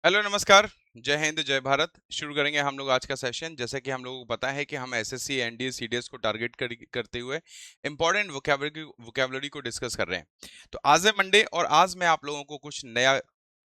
Hello नमस्कार। जय हिंद जय भारत। शुरू करेंगे हम लोग आज का सेशन। जैसे कि हम लोगों को पता है कि हम एसएससी एनडीए सीडीएस को टारगेट करते हुए इंपॉर्टेंट वोकैबुलरी को डिस्कस कर रहे हैं। तो आज है मंडे और आज मैं आप लोगों को कुछ नया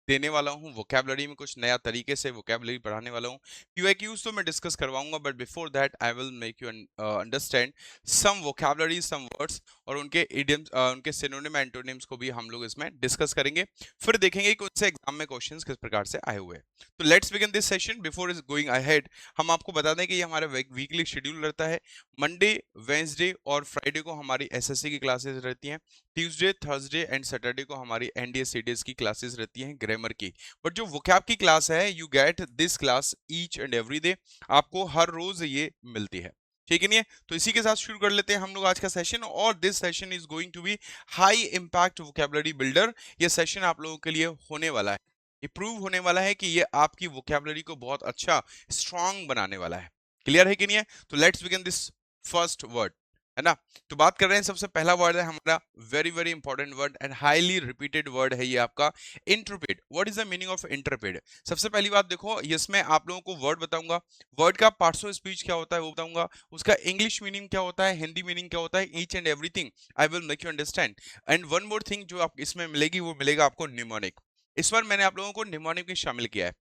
देने वाला हूँ। वोकैबुलरी में कुछ नया तरीके से वोकैबुलरी पढ़ाने वाला हूँ। क्यूआईक्यूज तो मैं डिस्कस करवाऊंगा, but before that I will make you understand some vocabulary, some words और उनके इडियम्स, उनके सिनोनिम एंटोनिम्स को भी हम लोग इसमें डिस्कस करेंगे। फिर देखेंगे कि उनसे एग्जाम में क्वेश्चंस किस प्रकार से आए हुए हैं। तो let's begin this session. Before is going ahead, हम आपको बता दें कि ये हमारा वीकली शेड्यूल रहता है। मंडे, वेंसडे और फ्राइडे को हमारी एसएससी की क्लासेस रहती हैं। ट्यूसडे, थर्सडे एंड सैटरडे को हमारी एनडीए सीडीएस की क्लासेस रहती हैं ग्रामर की। बट जो वोकैब की क्लास है, you get this class each and every day. आपको हर रोज ये मिलती है, ठीक है नहीं है? तो इसी के साथ शुरू कर लेते हैं हम लोग आज का सेशन। और this session is going to be high impact vocabulary builder. ये सेशन आप लोगों के लिए होने वाला है। ये प्रूव होने वाला है कि ये आपकी वोकैबुलरी को बहुत अच्छा स्ट्रांग बनाने वाला है। क्लियर है कि नहीं है? तो let's begin this first word, है ना? तो बात कर रहे हैं, सबसे पहला वर्ड है हमारा very very important word and highly repeated word है ये आपका interpret. What is the meaning of interpret? सबसे पहली बात देखो, इसमें आप लोगों को वर्ड बताऊंगा, वर्ड का पार्ट्स ऑफ स्पीच क्या होता है वो बताऊंगा, उसका इंग्लिश मीनिंग क्या होता है, हिंदी मीनिंग क्या होता है, each and everything I will make you understand. And one more thing जो आप इसमें मिलेगी, वो मिलेगा आपको न्यूमोनिक। इस बार मैंने आप लोगों को न्यूमोनिक में शामिल किया है।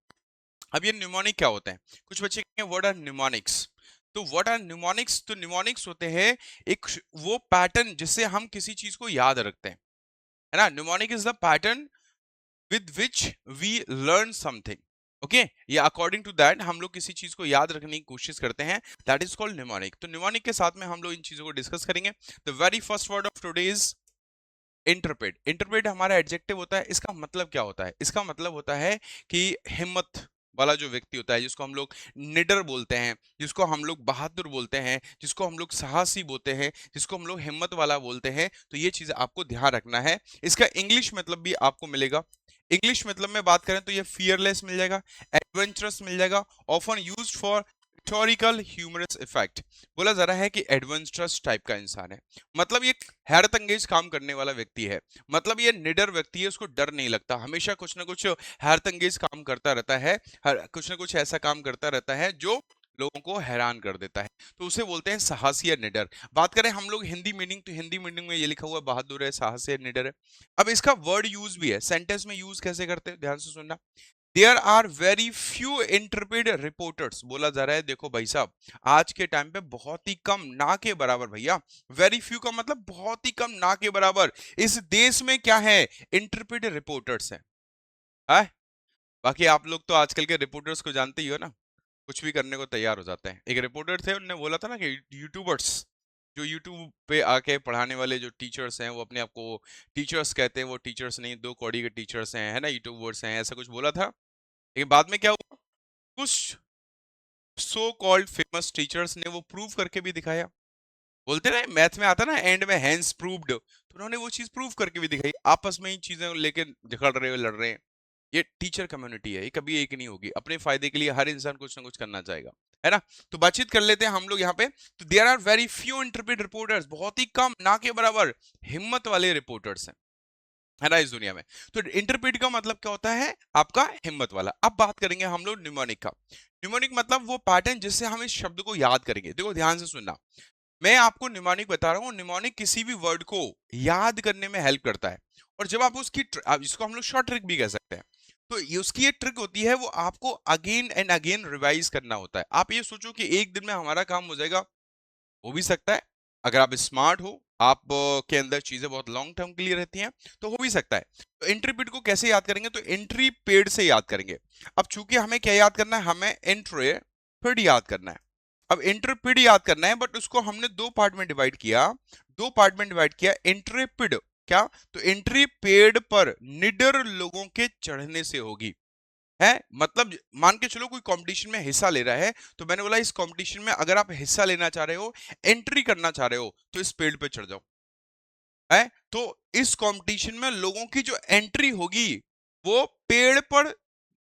अब ये न्यूमोनिक क्या होते हैं? कुछ बच्चे कहेंगे व्हाट आर न्यूमोनिक्स। तो व्हाट आर न्यूमोनिक्स? तो न्यूमोनिक्स होते हैं वो पैटर्न जिससे हम किसी चीज को याद रखते हैं, है ना? Mnemonic is the pattern with which we learn something. Okay, ये अकॉर्डिंग टू दैट हम लोग किसी चीज को याद रखने की कोशिश करते हैं। That is called mnemonic. तो न्यूमोनिक के साथ में हम लोग इन चीजों को डिस्कस करेंगे। The very first word of today is interpret. Interpret हमारा एडजेक्टिव होता है। इसका मतलब क्या होता है? इसका मतलब होता है कि हिम्मत वाला जो व्यक्ति होता है, जिसको हम लोग निडर बोलते हैं, जिसको हम लोग बहादुर बोलते हैं, जिसको हम लोग साहसी बोलते हैं, जिसको हम लोग हिम्मत वाला बोलते हैं, तो ये चीज आपको ध्यान रखना है। इसका इंग्लिश मतलब भी आपको मिलेगा। इंग्लिश मतलब में बात करें तो ये फियरलेस मिल जाएगा, एडवेंचरस मिल जाएगा, often used for rhetorical humorous effect. बोला जा रहा है कि एडवेंचरस टाइप का इंसान है, मतलब ये हैरत अंगेज काम करने वाला व्यक्ति है, मतलब ये निडर व्यक्ति है, उसको डर नहीं लगता, हमेशा कुछ ना कुछ हैरत अंगेज काम करता रहता है, कुछ ना कुछ ऐसा काम करता रहता है जो लोगों को हैरान कर देता है, तो उसे बोलते हैं साहसी या निडर। बात करें हम लोग हिंदी मीनिंग, तो हिंदी मीनिंग में ये लिखा हुआ है बहादुर है, साहसी है, निडर है। अब इसका वर्ड यूज भी है, सेंटेंस में यूज कैसे करते हैं ध्यान से सुनना। There are very few interpret reporters. बोला जा रहा है, देखो भाई साहब, आज के टाइम पे बहुत ही कम, ना के बराबर भैया। वेरी फ्यू का मतलब बहुत ही कम, ना के बराबर इस देश में क्या है? इंटरप्रेट रिपोर्टर्स हैं। है? बाकी आप लोग तो आजकल के रिपोर्टर्स को जानते ही हो ना, कुछ भी करने को तैयार हो जाते हैं। एक रिपोर्टर थे, उन्होंने बोला था ना कि यूट्यूबर्स, जो यूट्यूब पे आके पढ़ाने वाले जो टीचर्स हैं, वो अपने आप को टीचर्स कहते हैं। वो टीचर्स नहीं, दो कौड़ी के टीचर्स हैं, है ना, यूट्यूबर्स हैं, ऐसा कुछ बोला था। लेकिन बाद में क्या हुआ? कुछ सो कॉल्ड फेमस टीचर्स ने वो प्रूव करके भी दिखाया। बोलते ना मैथ में आता ना एंड में हैंस प्रूव्ड, तो उन्होंने वो चीज प्रूव करके भी दिखाई। आपस में ही चीजें लेके झगड़ रहे हो, लड़ रहे हैं। ये टीचर कम्युनिटी है, ये कभी एक नहीं होगी। अपने फायदे के लिए हर इंसान कुछ ना कुछ करना चाहेगा, है ना? तो बातचीत कर लेते हैं हम लोग यहाँ पे। तो there are very few interpret reporters, बहुत ही कम, ना के बराबर हिम्मत वाले रिपोर्टर्स हैं, है ना, इस दुनिया में। तो इंटरप्रेट का मतलब क्या होता है? आपका हिम्मत वाला। अब बात करेंगे हम लोग न्यूमोनिक का। न्यूमोनिक मतलब वो पैटर्न जिससे हम इस शब्द को याद करेंगे। देखो ध्यान से सुनना, मैं आपको निमोनिक बता रहा हूँ। निमोनिक किसी भी वर्ड को याद करने में हेल्प करता है। और जब आप उसकी जिसको हम लोग शॉर्ट ट्रिक भी कह सकते हैं, तो ये उसकी एक ट्रिक होती है, वो आपको अगेन एंड अगेन रिवाइज करना होता है। आप ये सोचो कि एक दिन में हमारा काम हो जाएगा, हो भी सकता है। अगर आप स्मार्ट हो, आप के अंदर चीजें बहुत लॉन्ग टर्म के लिए रहती हैं, तो हो भी सकता है। तो एंट्री पीड को कैसे याद करेंगे? तो एंट्री पेड से याद करेंगे। अब चूंकि हमें क्या याद करना है? हमें एंट्री पीड याद करना है। अब इंटरप्रेट याद करना है, बट उसको हमने दो पार्ट में डिवाइड किया। दो पार्ट में डिवाइड किया। इंटरप्रेट क्या? तो एंट्री पेड़ पर निडर लोगों के चढ़ने से होगी, है। मतलब मान के चलो कोई कंपटीशन में हिस्सा ले रहा है, तो मैंने बोला इस कंपटीशन में अगर आप हिस्सा लेना चाह रहे हो, एंट्री करना चाह रहे हो, तो इस पेड़ पे चढ़ जाओ, है। तो इस कंपटीशन में लोगों की जो एंट्री होगी, वो पेड़ पर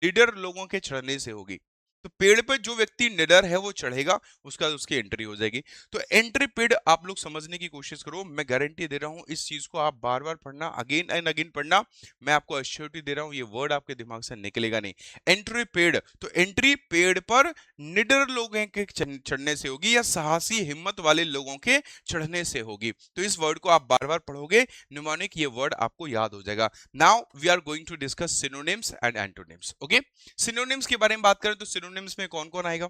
निडर लोगों के चढ़ने से होगी। तो पेड़ पे जो व्यक्ति निडर है वो चढ़ेगा, उसका उसकी एंट्री हो जाएगी। तो एंट्री पेड आप लोग समझने की कोशिश करो, मैं गारंटी दे रहा हूं इस चीज को आप बार बार पढ़ना, अगेन एंड अगेन पढ़ना, मैं आपको अश्योरिटी दे रहा हूं ये वर्ड आपके दिमाग से निकलेगा नहीं। एंट्री पेड, तो एंट्री पेड़ पर निडर लोगों के चढ़ने से होगी या साहसी हिम्मत वाले लोगों के चढ़ने से होगी। तो इस वर्ड को आप बार बार पढ़ोगे, निमोनिक ये वर्ड आपको याद हो जाएगा। Now we are going to discuss synonyms and antonyms. Okay, synonyms के बारे में बात करें तो सिनोनिम्स में कौन कौन आएगा,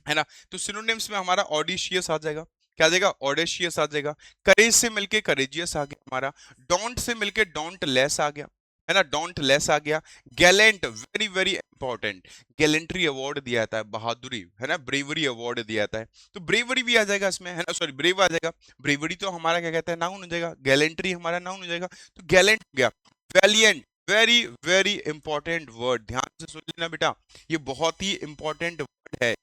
है ना। तो सिनोनिम्स में हमारा ऑडिशियस आ जाएगा, क्या आ जाएगा, ऑडेशियस आ जाएगा। करेज से मिलके करेजियस आ गया हमारा। डोंट से मिलके डोंट लेस आ गया, है ना, डोंट लेस आ गया। Gallant, very very important, gallantry award दिया जाता है, बहादुरी, है ना, ब्रेवरी अवार्ड दिया जाता है, तो ब्रेवरी भी आ जाएगा इसमें, है ना, सॉरी ब्रेव आ जाएगा। ब्रेवरी तो हमारा क्या कहता है, नाउन हो जाएगा, गैलेंट्री हमारा नाउन हो जाएगा, तो गैलेंट हो गया। Valiant, very very important word, ध्यान से सुन लेना बेटा, ये बहुत ही इंपॉर्टेंट वर्ड है,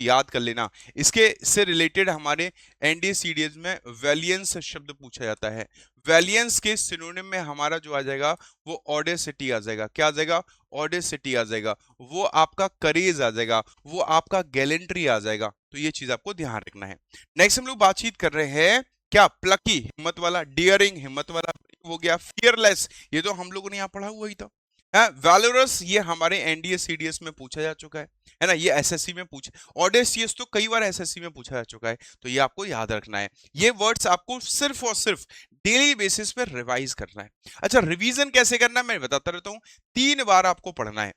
याद कर लेना। इसके से रिलेटेड हमारे एनडीए सीडीएस में वैलियंस शब्द पूछा जाता है। वैलियंस के सिनोनिम में हमारा जो आ जाएगा वो ऑडेसिटी आ जाएगा, क्या आ जाएगा, ऑडेसिटी आ जाएगा, वो आपका करेज आ जाएगा, वो आपका गैलेंट्री आ जाएगा। तो ये चीज आपको ध्यान रखना है। नेक्स्ट हम लोग बातचीत कर रहे हैं क्या, प्लकी हिम्मत वाला, डियरिंग हिम्मत वाला हो गया, फियरलेस ये तो हम लोगों ने यहाँ पढ़ा हुआ ही था। वैलोरस ये हमारे एनडीए सीडीएस में पूछा जा चुका है ना, ये एसएससी में पूछा, ऑडेसियस तो कई बार एसएससी में पूछा जा चुका है, तो ये आपको याद रखना है। ये वर्ड्स आपको सिर्फ और सिर्फ डेली बेसिस पे रिवाइज करना है। अच्छा, रिवीजन कैसे करना है मैं बताता रहता हूँ, 3 बार आपको पढ़ना है,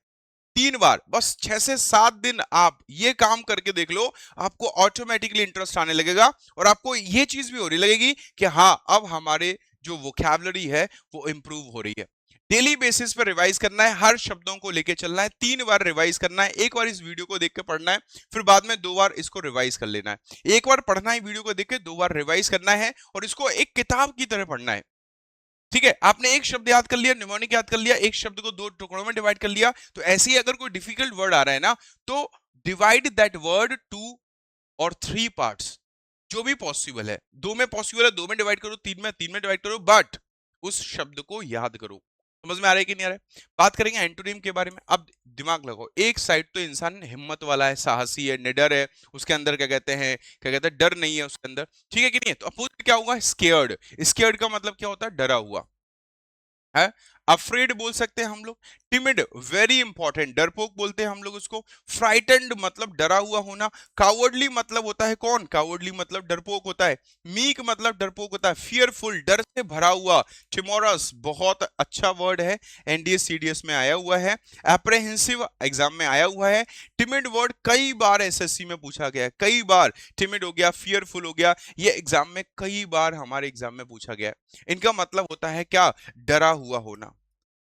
3 बार, बस 6 से 7 दिन आप ये काम करके देख लो, आपको ऑटोमेटिकली इंटरेस्ट आने लगेगा और आपको ये चीज भी हो रही लगेगी कि हाँ अब हमारे जो वोकैबुलरी है वो इंप्रूव हो रही है। डेली बेसिस पर रिवाइज करना है, हर शब्दों को लेके चलना है, 3 बार रिवाइज करना है, एक बार इस वीडियो को देख के पढ़ना है, फिर बाद में 2 बार इसको रिवाइज कर लेना है। एक बार पढ़ना है वीडियो को देख के, 2 बार रिवाइज करना है और इसको एक किताब की तरह पढ़ना है। ठीक है, आपने एक शब्द याद कर लिया, निमोनिक याद कर लिया, एक शब्द को 2 टुकड़ों में डिवाइड कर लिया, तो ऐसे ही अगर कोई डिफिकल्ट वर्ड आ रहा है ना, तो डिवाइड दैट वर्ड 2 और 3 पार्ट्स, जो भी पॉसिबल है, 2 में पॉसिबल है 2 में डिवाइड करो, 3 में डिवाइड करो, बट उस शब्द को याद करो। समझ में आ रहा है कि नहीं आ रहा है। बात करेंगे एंटोनिम के बारे में। अब दिमाग लगाओ, एक साइड तो इंसान हिम्मत वाला है, साहसी है, निडर है, उसके अंदर क्या कहते हैं डर नहीं है उसके अंदर, ठीक है कि नहीं है। तो अपोजिट क्या होगा, स्केयर्ड। स्केयर्ड का मतलब क्या होता है, डरा हुआ है। अफ्रेड बोल सकते हैं हम लोग। टिमिड, वेरी इंपॉर्टेंट, डरपोक बोलते हैं हम लोग उसको। फ्राइटेंड मतलब डरा हुआ होना। कावर्डली मतलब होता है कौन, कावर्डली मतलब डरपोक होता है। मीक मतलब डरपोक होता है। फियरफुल, डर से भरा हुआ। टिमोरस, बहुत अच्छा वर्ड है, एनडीए सीडीएस में आया हुआ है। एप्रेहेंसिव, एग्जाम में आया हुआ है। टिमिड वर्ड कई बार एसएससी में पूछा गया है, कई बार। टिमिड हो गया, फियरफुल हो गया, ये एग्जाम में कई बार हमारे एग्जाम में पूछा गया है। इनका मतलब होता है क्या, डरा हुआ होना।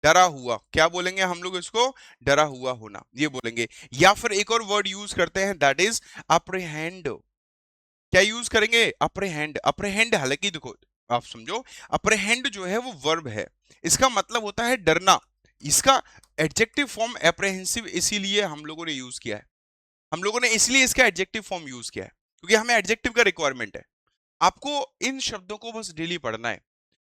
डरा हुआ क्या बोलेंगे हम लोग इसको, डरा हुआ होना ये बोलेंगे। या फिर एक और वर्ड यूज करते हैं, दैट इज अप्रीहेंड। क्या यूज करेंगे, अप्रीहेंड। अप्रीहेंड, हालांकि देखो आप समझो, अप्रीहेंड जो है वो वर्ब है, इसका मतलब होता है डरना। इसका एडजेक्टिव फॉर्म एप्रीहेंसिव इसीलिए हम लोगों ने यूज किया है, हम लोगों ने इसलिए इसका एडजेक्टिव फॉर्म यूज किया है क्योंकि हमें एडजेक्टिव का रिक्वायरमेंट है। आपको इन शब्दों को बस डेली पढ़ना है।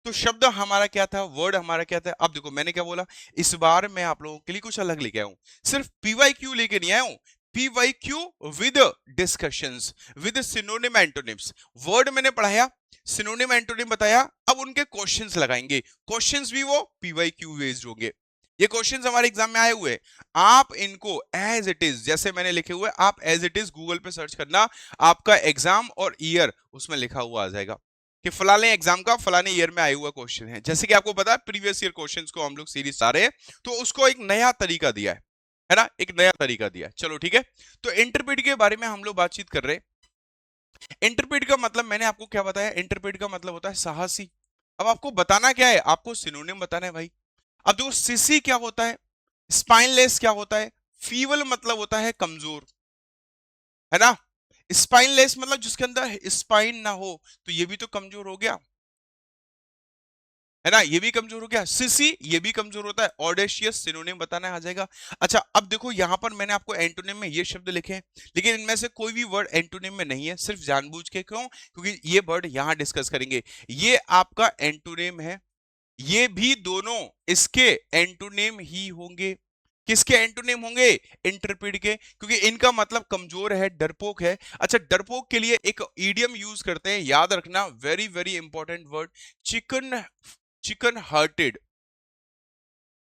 तो शब्द हमारा क्या था, वर्ड हमारा क्या था। अब देखो मैंने क्या बोला, इस बार मैं आप लोगों के लिए कुछ अलग लेके आया हूं, सिर्फ पीवाईक्यू लेके नहीं आया हूं, PYQ with discussions, with synonym antonyms. Word मैंने पढ़ाया, सिनोनिम एंटोनिम बताया, अब उनके क्वेश्चंस लगाएंगे, क्वेश्चंस भी वो पीवाईक्यू बेस्ड होंगे। ये क्वेश्चंस हमारे एग्जाम में आए हुए हैं, आप इनको एज इट इज, जैसे मैंने लिखे हुए, आप एज इट इज गूगल पे सर्च करना, आपका एग्जाम और ईयर उसमें लिखा हुआ आ जाएगा कि फलाने एग्जाम का फलाने ईयर में आया हुआ क्वेश्चन है। जैसे कि आपको पता है प्रीवियस ईयर क्वेश्चंस को हम लोग सीरीज आ रहे हैं, तो उसको एक नया तरीका दिया है ना, एक नया तरीका दिया है। चलो ठीक है, तो इंटरप्रेट के बारे में हम लोग बातचीत कर रहे हैं। इंटरप्रेट का मतलब मैंने आपको क्या बताया, इंटरप्रेट का मतलब होता है साहसी। अब आपको बताना क्या है, आपको सिनोनिम बताना है भाई। अब देखो सिसी क्या होता है, स्पाइनलेस क्या होता है, फीवल मतलब होता है कमजोर, है ना। स्पाइनलेस मतलब जिसके अंदर स्पाइन ना हो, तो ये भी तो कमजोर हो गया, है ना, ये भी कमजोर हो गया। सिसी ये भी कमजोर होता है। ऑडेशियस सिनोनिम बताना आ जाएगा। अच्छा अब देखो यहां पर मैंने आपको एंटोनिम में ये शब्द लिखे हैं, लेकिन इनमें से कोई भी वर्ड एंटोनिम में नहीं है, सिर्फ जानबूझ के, क्यों, क्योंकि ये वर्ड यहां डिस्कस करेंगे, ये आपका एंटोनिम है, ये भी दोनों इसके एंटोनिम ही होंगे। किसके एंटोनिम होंगे? इंट्रेपिड के, क्योंकि इनका मतलब कमजोर है, डरपोक है। अच्छा, डरपोक के लिए एक ईडियम यूज करते हैं, याद रखना, very very important word, chicken chicken hearted,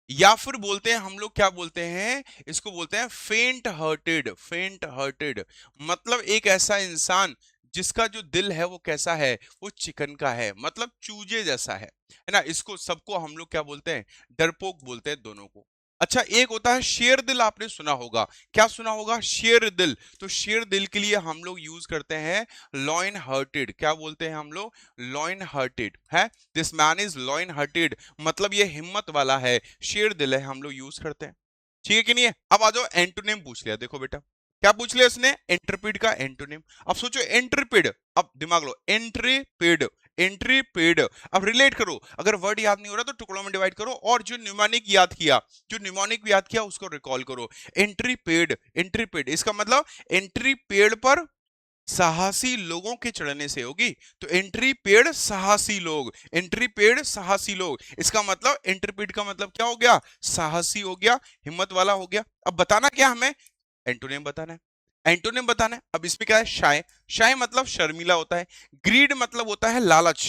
या फिर बोलते हैं हम लोग, क्या बोलते हैं इसको, बोलते हैं फेंट हार्टेड। फेंट हार्टेड मतलब एक ऐसा इंसान जिसका जो दिल है वो कैसा है, वो चिकन का है, मतलब चूजे जैसा है ना। इसको सबको हम लोग क्या बोलते हैं? डरपोक बोलते हैं दोनों को। अच्छा, एक होता है शेर दिल, आपने सुना होगा, क्या सुना होगा? शेर दिल। तो शेर दिल के लिए हम लोग यूज करते हैं लॉइन हार्टेड। क्या बोलते हैं हम लोग? लॉइन हार्टेड है, this man is lion hearted, मतलब ये हिम्मत वाला है, शेर दिल है, हम लोग यूज करते हैं। ठीक है कि नहीं है? अब आ जाओ, एंटोनिम पूछ लिया, देखो बेटा क्या पूछ लिया इसने, इंट्रपिड का एंटोनिम। अब सोचो इंट्रपिड, अब दिमाग लो, इंट्रपिड, इंट्रपिड। अब रिलेट करो, अगर वर्ड याद नहीं हो रहा तो टुकड़ों में डिवाइड करो, और जो न्यूमोनिक याद किया, जो न्यूमोनिक याद किया उसको रिकॉल करो। इंट्रपिड, इंट्रपिड इसका मतलब एंट्री पेड़ पर साहसी लोगों के चढ़ने से होगी। तो एंट्री पेड़ साहसी लोग, एंट्री पेड़ साहसी लोग, इसका मतलब इंटरप्रीट का मतलब क्या हो गया? साहसी हो गया, हिम्मत वाला हो गया। अब बताना क्या हमें? एंटोनिम बताना है, एंटोनिम बताना है। अब इसमें क्या है? शाय, शाय मतलब शर्मिला होता है। ग्रीड मतलब होता है लालच,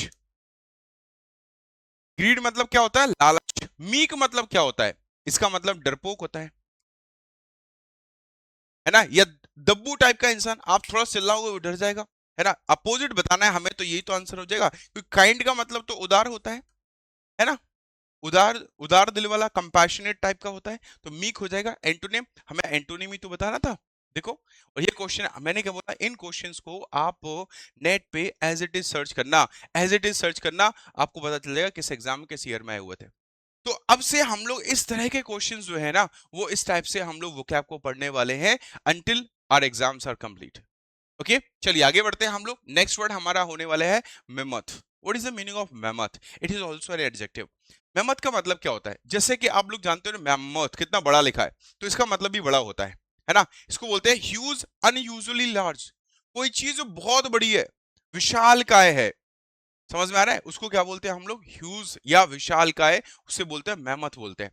ग्रीड मतलब क्या होता है? लालच। मीक मतलब क्या होता है? इसका मतलब डरपोक होता है ना, या दब्बू टाइप का इंसान, आप थोड़ा चिल्लाओगे वो डर जाएगा, है ना। अपोजिट बताना है हमें, तो यही तो आंसर हो जाएगा, क्योंकि काइंड का मतलब तो उदार होता है ना, उदार, उदार दिल वाला, कंपैशनेट टाइप का होता है, तो मीक हो जाएगा। एंटोनिम, हमें एंटोनिम ही तो बताना था, देखो। और ये क्वेश्चन मैंने क्या बोला, इन क्वेश्चंस को आप नेट पे एज इट इज सर्च करना, एज इट इज सर्च करना, आपको पता चल जाएगा किस एग्जाम में किस ईयर में आए हुए थे। तो अब से हम लोग इस तरह के क्वेश्चंस जो है ना, वो इस टाइप से हम लोग वोकैब को पढ़ने वाले हैं until our exams are complete. Okay, चलिए आगे बढ़ते हैं हम लोग। नेक्स्ट वर्ड हमारा होने वाला है mammoth. What is the meaning of mammoth? It is also an adjective. Mammoth का मतलब क्या होता है? जैसे कि आप लोग जानते हो ना, मेमथ कितना बड़ा लिखा है, तो इसका मतलब भी बड़ा होता है ना। इसको बोलते हैं ह्यूज, अनयूजुअली लार्ज, कोई चीज जो बहुत बड़ी है, विशाल काय है, समझ में आ रहा है? उसको क्या बोलते हैं हम लोग? ह्यूज या विशाल काय, उसे बोलते हैं मेमथ बोलते हैं।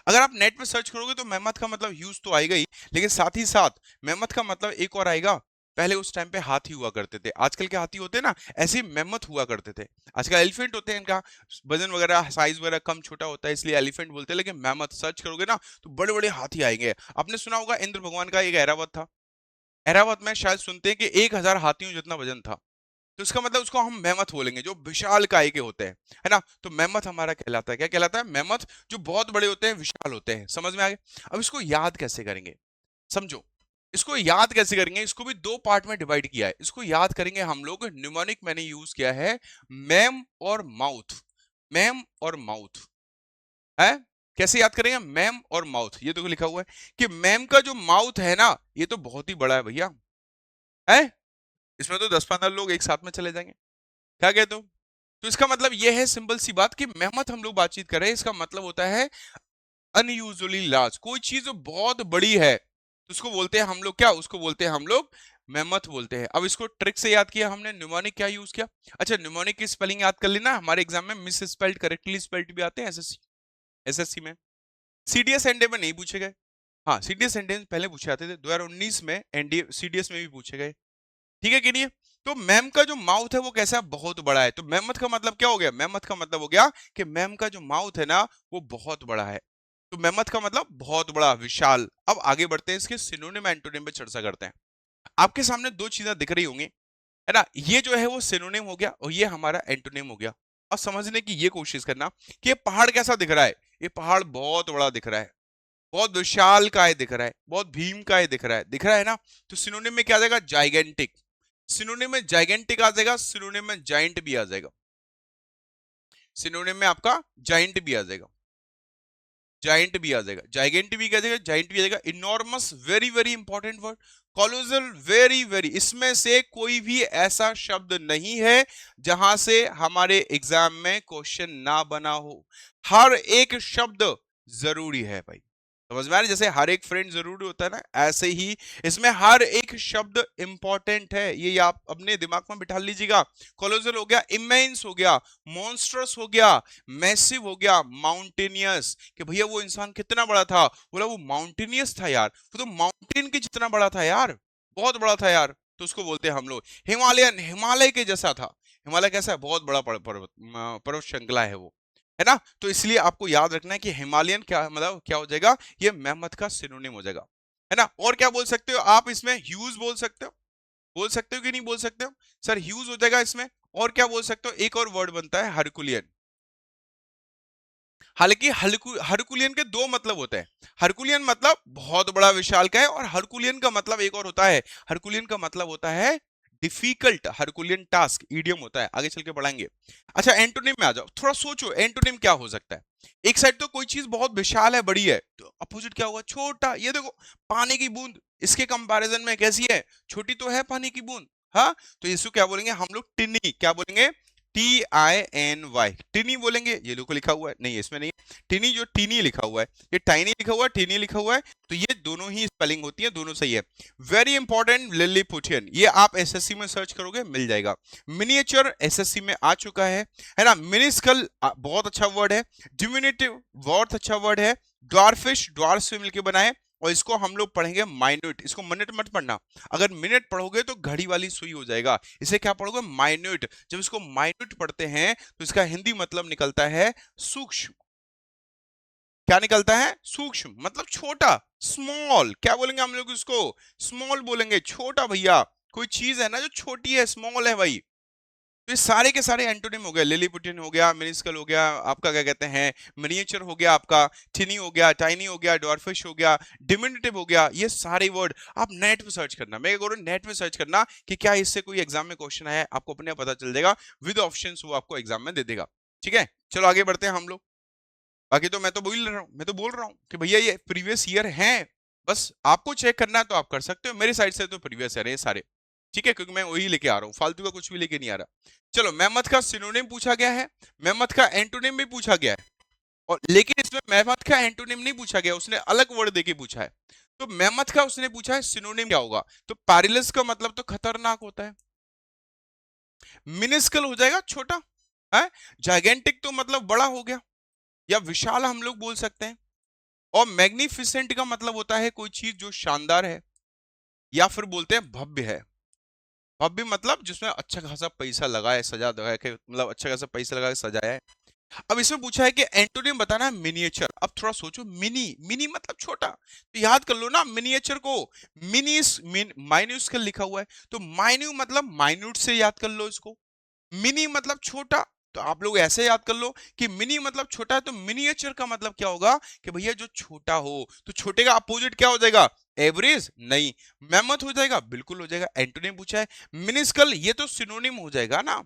अगर आप नेट पे सर्च करोगे तो मेमथ का मतलब ह्यूज तो आएगा ही, लेकिन साथ ही साथ मेमथ का मतलब एक और आएगा। पहले उस टाइम पे हाथी हुआ करते थे, आजकल के हाथी होते हैं ना, ऐसे ही मेमथ हुआ करते थे। आजकल एलिफेंट होते हैं, इनका वजन वगैरह, साइज वगैरह कम छोटा होता है, इसलिए एलिफेंट बोलते हैं, लेकिन मेमथ सर्च करोगे ना तो बड़े बड़े हाथी आएंगे। आपने सुना होगा इंद्र भगवान का एक ऐरावत था, ऐरावत में शायद सुनते हैं कि 1000 हाथियों जितना वजन था। तो इसका मतलब उसको हम मेमथ बोलेंगे, जो विशाल काय के होते हैं, है ना। तो मेमथ हमारा कहलाता है, क्या कहलाता है? मेमथ, जो बहुत बड़े होते हैं, विशाल होते हैं। समझ में आ गया? अब इसको याद कैसे करेंगे, समझो। इसको याद कैसे करेंगे? इसको भी दो पार्ट में डिवाइड किया है। इसको याद करेंगे हम लोग, न्यूमोनिक मैंने यूज किया है मैम और माउथ, मैम और माउथ है। कैसे याद करेंगे? मैम और माउथ, ये देखो लिखा हुआ है कि मैम का जो माउथ है ना, ये तो बहुत ही बड़ा है भैया, है, इसमें तो 10-15 लोग एक साथ में चले जाएंगे, क्या कहते हो? तो इसका मतलब यह है, सिंपल सी बात, कि मेहमत हम लोग बातचीत कर रहे हैं, इसका मतलब होता है अनयूजुअली लार्ज, कोई चीज जो बहुत बड़ी है, तो उसको बोलते हैं हम लोग क्या? उसको बोलते हैं हम लोग मेहमत बोलते हैं। अब इसको ट्रिक से याद किया हमने, न्यूमोनिक क्या यूज किया। अच्छा, न्यूमोनिक की स्पेलिंग याद कर लेना, हमारे एग्जाम में मिस स्पेल्ड करेक्टली स्पेल्ड भी आते हैं एसएससी, एसएससी में। सीडीएस एनडीए में नहीं पूछे गए, हाँ सीडीएस एनडीए पहले पूछे जाते थे, 2019 में एनडीए सीडीएस में भी पूछे गए, ठीक है कि नहीं है? तो मैम का जो माउथ है वो कैसा है? बहुत बड़ा है। तो मेमथ का मतलब क्या हो गया? मेमथ का मतलब हो गया कि मैम का जो माउथ है ना, वो बहुत बड़ा है। तो मेमथ का मतलब बहुत बड़ा, विशाल। अब आगे बढ़ते हैं, इसके सिनोनिम एंटोनिम पे चर्चा करते हैं। आपके सामने दो चीजें दिख रही होंगी, है ना, ये जो है वो सिनोनिम हो गया और ये हमारा एंटोनिम हो गया। और समझने की ये कोशिश करना कि ये पहाड़ कैसा दिख रहा है। ये पहाड़ बहुत बड़ा दिख रहा है, बहुत विशाल काय दिख रहा है, बहुत भीम काय दिख रहा है, दिख रहा है ना। तो सिनोनिम में क्या आ जाएगा? जाइगेंटिक। सिनोनिम में जाइगेंटिक आ जाएगा, सिनोनिम में जाइंट भी आ जाएगा, सिनोनिम में आपका जाइंट भी आ जाएगा, जाइंट भी आ जाएगा, जाइगेंट भी कह जाएगा, जाइंट भी आ जाएगा। Enormous, very very important word. Colossal, very very, इसमें से कोई भी ऐसा शब्द नहीं है जहां से हमारे एग्जाम में क्वेश्चन ना बना हो, हर एक शब्द जरूरी है भाई, समझ में आ रहा है? जैसे हर एक फ्रेंड जरूरी होता है ना, ऐसे ही इसमें हर एक शब्द इंपॉर्टेंट है, ये आप अपने दिमाग में बिठा लीजिएगा। कोलोसल हो गया, इमेंस हो गया, मॉन्स्ट्रस हो गया, मैसिव हो गया, माउंटेनियस, कि भैया वो इंसान कितना बड़ा था, बोला वो माउंटेनियस था यार, वो तो माउंटेन के जितना बड़ा था यार, बहुत बड़ा था यार, तो उसको बोलते हैं हम लोग हिमालयन, हिमालय के जैसा था। हिमालय कैसा है? बहुत बड़ा पर्वत श्रृंखला है वो, है ना? तो इसलिए आपको याद रखना है कि हिमालयन क्या मतलब क्या हो जाएगा, ये मेमथ का सिनोनिम हो जाएगा, है ना? और क्या बोल सकते हो आप इसमें? ह्यूज बोल सकते हो कि नहीं बोल सकते हो? सर ह्यूज हो जाएगा इसमें। और क्या बोल सकते हो? एक और वर्ड बनता है हरकुलियन। हालांकि हरकुलियन के दो मतलब होते हैं। हरकुलियन मतलब बहुत बड़ा विशालकाय, और हरकुलियन का मतलब एक और होता है, हरकुलियन का मतलब होता है डिफिकल्ट, हरकुलियन टास्क इडियम होता है, आगे चल के पढ़ाएंगे। अच्छा एंटोनिम में आ जाओ, थोड़ा सोचो एंटोनिम क्या हो सकता है। एक साइड तो कोई चीज बहुत विशाल है, बड़ी है, तो अपोजिट क्या होगा? छोटा। ये देखो पानी की बूंद, इसके कंपैरिजन में कैसी है? छोटी तो है पानी की बूंद। हाँ, तो इसको क्या बोलेंगे हम लोग? टिनी। क्या बोलेंगे? TINY, टिनी बोलेंगे। ये लोग को लिखा हुआ है, नहीं इसमें नहीं है टिनी, जो टीनी लिखा हुआ है, ये टाइनी लिखा हुआ है, टिनी लिखा हुआ है, तो ये दोनों ही स्पेलिंग होती है, दोनों सही है। वेरी इंपॉर्टेंट, लिलीपुटियन, ये आप एसएससी में सर्च करोगे मिल जाएगा। मिनिएचर एसएससी में आ चुका है ना? मिनिस्कल बहुत अच्छा वर्ड है। डिमिनिटिव बहुत अच्छा वर्ड है। ड्वार्फिश, ड्वार्फ से मिलकर बना है, और इसको हम लोग पढ़ेंगे माइन्यूट। इसको मिनट मत पढ़ना, अगर मिनट पढ़ोगे तो घड़ी वाली सुई हो जाएगा। इसे क्या पढ़ोगे? माइन्यूट। जब इसको माइन्यूट पढ़ते हैं तो इसका हिंदी मतलब निकलता है सूक्ष्म। क्या निकलता है? सूक्ष्म, मतलब छोटा, स्मॉल। क्या बोलेंगे हम लोग इसको? स्मॉल बोलेंगे, छोटा भैया। कोई चीज है ना जो छोटी है, स्मॉल है भाई। तो ये सारे के सारे एंटोनिम हो गए। लिलीपुटियन हो गया, मिनिस्कल हो गया, आपका क्या कहते हैं, मिनिएचर हो गया, आपका टिनी हो गया, टाइनी हो गया, डॉर्फिश हो गया, डिमिनिटिव हो गया। ये सारे वर्ड आप नेट पे सर्च करना, मैं कह रहा हूं नेट पे सर्च करना कि क्या इससे कोई एग्जाम में क्वेश्चन आया है, आपको अपने आप पता चल जाएगा, विद ऑप्शंस वो आपको एग्जाम में दे देगा। ठीक है, चलो आगे बढ़ते हैं हम लोग। बाकी तो मैं तो बोल रहा हूँ कि भैया ये प्रीवियस ईयर हैं, बस आपको चेक करना है तो आप कर सकते हो, मेरी साइड से तो प्रीवियस ईयर है सारे। ठीक है, क्योंकि मैं वही लेके आ रहा हूँ, फालतू का कुछ भी लेके नहीं आ रहा। चलो, मेमथ का सिनोनिम पूछा गया है, मेमथ का एंटोनिम भी पूछा गया है, और लेकिन इसमें मेमथ का एंटोनिम नहीं पूछा गया, उसने अलग वर्ड देके पूछा है। तो मेमथ का उसने पूछा है सिनोनिम क्या होगा, तो पैरिलस का मतलब तो खतरनाक होता है, मिनिस्कल हो जाएगा छोटा है, जाइगेंटिक तो मतलब बड़ा हो गया या विशाल हम लोग बोल सकते हैं, और मैग्निफिसेंट का मतलब होता है कोई चीज जो शानदार है, या फिर बोलते हैं भव्य है। भव्य मतलब जिसमें अच्छा खासा पैसा लगा है, सजा दगा के, मतलब अच्छा खासा पैसा लगा के सजाया है। अब इसमें पूछा है कि एंटोनिम बताना है मिनिएचर। अब थोड़ा सोचो, मिनी, मिनी मतलब छोटा, तो याद कर लो ना मिनिएचर को। माइन्यूस्कल लिखा हुआ है, तो माइन्यू मतलब माइन्यूट से याद कर लो इसको। मिनी मतलब छोटा, तो आप लोग ऐसे याद कर लो कि मिनी मतलब छोटा है, तो मिनिएचर का मतलब क्या होगा कि भैया जो छोटा हो। तो छोटे का अपोजिट क्या हो जाएगा? एवरेज? नहीं। मेमथ हो जाएगा? बिल्कुल हो जाएगा। एंटोनिम पूछा है मिनिस्कल, ये तो सिनोनिम हो जाएगा ना,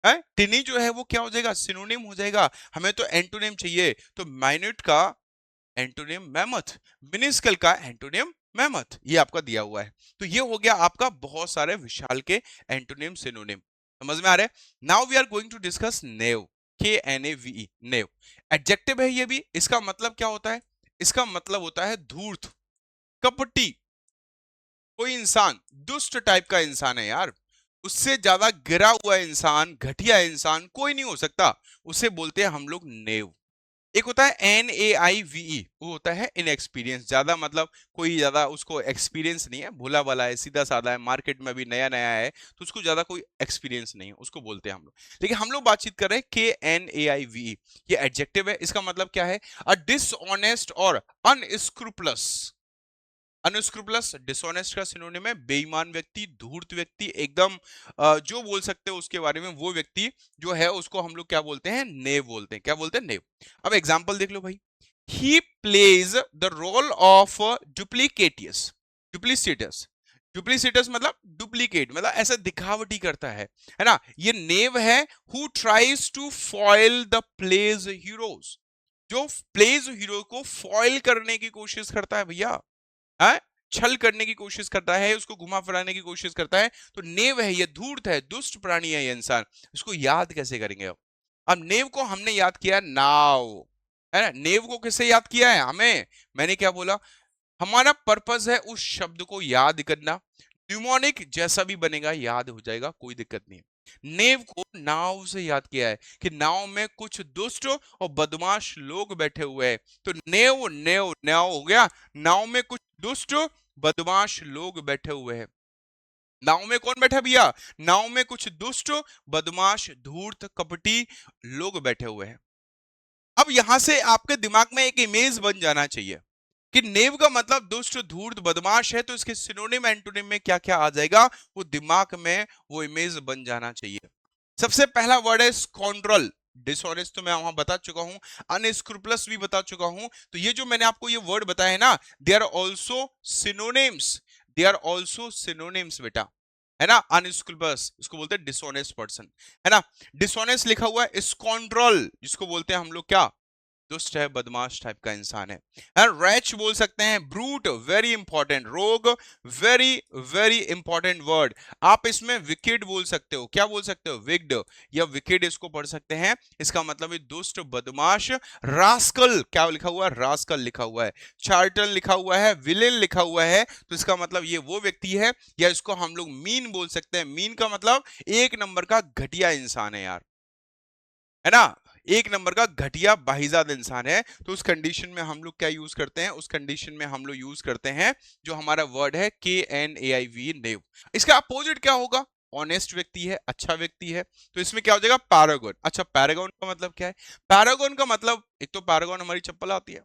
है? टिनी जो है वो क्या हो जाएगा? सिनोनिम हो जाएगा। हमें तो एंटोनिम चाहिए, तो माइन्यूट का एंटोनिम मेमथ, मिनिस्कल का एंटोनिम मेमथ, ये आपका दिया हुआ है। तो ये हो गया आपका बहुत सारे विशाल के एंटोनिम सिनोनिम। समझ में आ रहा है? Now we are going to discuss knave, KNAVE, knave. Adjective है ये भी। इसका मतलब क्या होता है? इसका मतलब होता है धूर्त, कपटी, कोई इंसान दुष्ट टाइप का इंसान है यार, उससे ज्यादा गिरा हुआ इंसान, घटिया इंसान कोई नहीं हो सकता, उसे बोलते हैं हम लोग नेव। एक होता है NAIVE, वो होता है इनएक्सपीरियंस, ज्यादा मतलब कोई ज्यादा उसको एक्सपीरियंस नहीं है, भोला भाला है, सीधा साधा है, मार्केट में अभी नया नया है, तो उसको ज्यादा कोई एक्सपीरियंस नहीं है, उसको बोलते हैं हम लोग। लेकिन हम लोग बातचीत कर रहे हैं KNAIVE, ये एडजेक्टिव है। इसका मतलब क्या है? अ डिसऑनेस्ट और अनस्क्रूपलस। अनस्क्रूपलस, डिसऑनेस्ट का सिनोनिम है बेईमान व्यक्ति, धूर्त व्यक्ति, एकदम जो बोल सकते हो उसके बारे में, वो व्यक्ति जो है उसको हम लोग क्या बोलते हैं? नेव बोलते हैं। क्या बोलते हैं? नेव। अब एग्जांपल देख लो भाई। He plays the role of duplicitous, duplicitous, duplicitous मतलब डुप्लीकेट, मतलब ऐसा दिखावटी करता है ना? ये नेव है who tries to foil the play's heroes, जो प्लेज हीरो को फॉइल करने की कोशिश करता है भैया, है? छल करने की कोशिश करता है, उसको घुमा फिराने की कोशिश करता है, तो नेव है ये, धूर्त है, दुष्ट प्राणी है ये इंसान। इसको याद कैसे करेंगे? अब नेव को हमने याद किया नाव, है ना। नेव को किससे याद किया है? हमें। मैंने क्या बोला? हमारा पर्पस है उस शब्द को याद करना। न्यूमोनिक जैसा भी बनेगा याद हो जाएगा, कोई दिक्कत नहीं है। नेव को नाव से याद किया है कि नाव में कुछ दुष्ट और बदमाश लोग बैठे हुए हैं। तो नेव नेव नाव हो गया, नाव में कुछ दुष्ट बदमाश लोग बैठे हुए हैं। नाव में कौन बैठा भैया? नाव में कुछ दुष्ट बदमाश धूर्त कपटी लोग बैठे हुए हैं। अब यहां से आपके दिमाग में एक इमेज बन जाना चाहिए कि नेव का मतलब दुष्ट धूर्त बदमाश है, तो इसके सिनोनिम एंटोनिम में क्या क्या आ जाएगा, वो दिमाग में वो इमेज बन जाना चाहिए। सबसे पहला वर्ड है स्कॉन्ड्रल। डिसऑनेस्ट तो मैं वहां बता चुका हूं, अनस्क्रूपलस भी बता चुका हूं। तो ये जो मैंने आपको ये वर्ड बताया है ना, they are also synonyms, they are also synonyms बेटा, है ना। अनस्क्रूपलस इसको बोलते हैं डिसऑनेस्ट पर्सन, है ना। डिसऑनेस्ट लिखा हुआ है, स्कॉन्ड्रल जिसको बोलते हैं हम लोग क्या, दुष्ट है, बदमाश टाइप का इंसान है। रैच बोल सकते हैं, ब्रूट वेरी इंपॉर्टेंट, रोग वेरी वेरी इंपॉर्टेंट वर्ड। आप इसमें विकेड बोल सकते हो, क्या बोल सकते हो, विक्ड या विकेड इसको पढ़ सकते हैं। इसका मतलब है दुष्ट बदमाश। रास्कल क्या लिखा हुआ है, रास्कल लिखा हुआ है। चार्टल लिखा हुआ है, विलेन लिखा हुआ है, तो इसका मतलब ये वो व्यक्ति है, या इसको हम लोग मीन बोल सकते हैं। मीन का मतलब एक नंबर का घटिया इंसान है यार, है ना। एक नंबर का घटिया बाहिजाद इंसान है। तो उस कंडीशन में हम लोग क्या यूज करते हैं, उस कंडीशन में हम लोग यूज करते हैं जो हमारा वर्ड है KNAIV, नेव। इसका अपोजिट क्या होगा, ऑनेस्ट व्यक्ति है, अच्छा व्यक्ति है। तो इसमें क्या हो जाएगा, पैरागॉन। अच्छा पैरागॉन का मतलब क्या है? पैरागॉन का मतलब, एक तो पैरागॉन हमारी चप्पल आती है,